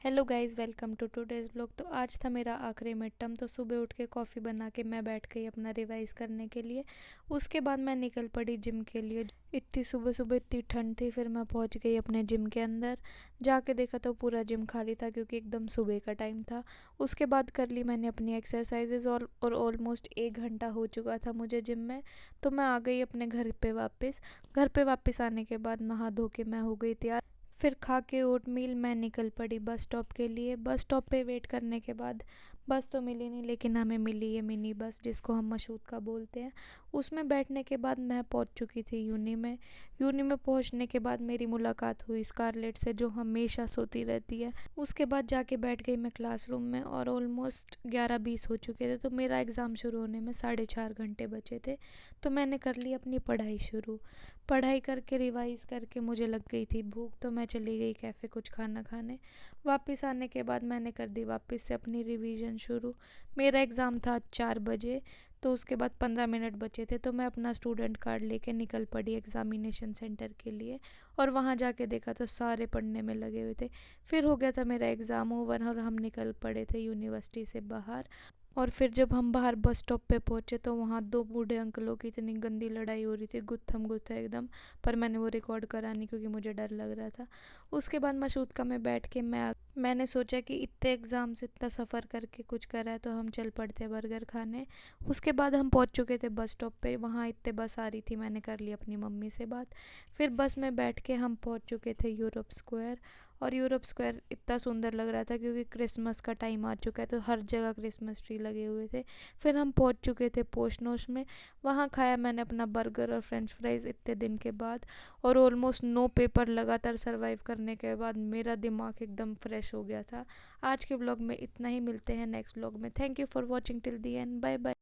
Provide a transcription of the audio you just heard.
Hello guys, welcome to today's vlog. तो आज था मेरा आखिरी मिड टर्म। तो सुबह उठ के कॉफ़ी बना के मैं बैठ गई अपना रिवाइज करने के लिए। उसके बाद मैं निकल पड़ी जिम के लिए। इतनी सुबह सुबह इतनी ठंड थी, फिर मैं पहुंच गई अपने जिम के अंदर। जाके देखा तो पूरा जिम खाली था क्योंकि एकदम सुबह का टाइम था। उसके बाद कर ली मैंने अपनी एक्सरसाइजेज और ऑलमोस्ट 1 घंटा हो चुका था मुझे जिम में। तो मैं आ गई अपने घर पे वापस आने के बाद नहा धो के मैं हो गई तैयार। फिर खा के ओट मील मैं निकल पड़ी बस स्टॉप के लिए। बस स्टॉप पे वेट करने के बाद बस तो मिली नहीं, लेकिन हमें मिली ये मिनी बस जिसको हम मशहूद का बोलते हैं। उसमें बैठने के बाद मैं पहुंच चुकी थी यूनी में। यूनी में पहुंचने के बाद मेरी मुलाकात हुई स्कारलेट से, जो हमेशा सोती रहती है। उसके बाद जाके बैठ गई मैं क्लासरूम में और ऑलमोस्ट 11:20 हो चुके थे। तो मेरा एग्ज़ाम शुरू होने में 4.5 घंटे बचे थे। तो मैंने कर ली अपनी पढ़ाई शुरू। पढ़ाई करके रिवाइज करके मुझे लग गई थी भूख, तो मैं चली गई कैफ़े कुछ खाना खाने। वापस आने के बाद मैंने कर दी वापस से अपनी रिवीजन शुरू। मेरा एग्ज़ाम था 4 बजे। तो उसके बाद 15 मिनट बचे थे, तो मैं अपना स्टूडेंट कार्ड लेके निकल पड़ी एग्ज़ामिनेशन सेंटर के लिए। और वहाँ जाके देखा तो सारे पढ़ने में लगे हुए थे। फिर हो गया था मेरा एग्ज़ाम ओवर और हम निकल पड़े थे यूनिवर्सिटी से बाहर। और फिर जब हम बाहर बस स्टॉप पे पहुंचे तो वहाँ दो बूढ़े अंकलों की इतनी गंदी लड़ाई हो रही थी, गुत्थम गुत्था एकदम। पर मैंने वो रिकॉर्ड करा नहीं क्योंकि मुझे डर लग रहा था। उसके बाद मशूदका में बैठ के मैंने सोचा कि इतने एग्ज़ाम से इतना सफ़र करके कुछ करा है तो हम चल पड़ते बर्गर खाने। उसके बाद हम पहुंच चुके थे बस स्टॉप पे। वहाँ इतने बस आ रही थी, मैंने कर ली अपनी मम्मी से बात। फिर बस में बैठ के हम पहुंच चुके थे यूरोप स्क्वायर। और यूरोप स्क्वायर इतना सुंदर लग रहा था क्योंकि क्रिसमस का टाइम आ चुका है, तो हर जगह क्रिसमस ट्री लगे हुए थे। फिर हम पहुंच चुके थे पोस्टनोश में। वहाँ खाया मैंने अपना बर्गर और फ्रेंच फ्राइज़ इतने दिन के बाद। और ऑलमोस्ट 9 पेपर लगातार सरवाइव करने के बाद मेरा दिमाग एकदम फ्रेश हो गया था। आज के व्लॉग में इतना ही, मिलते हैं नेक्स्ट व्लॉग में। Thank you for watching till the end, bye bye.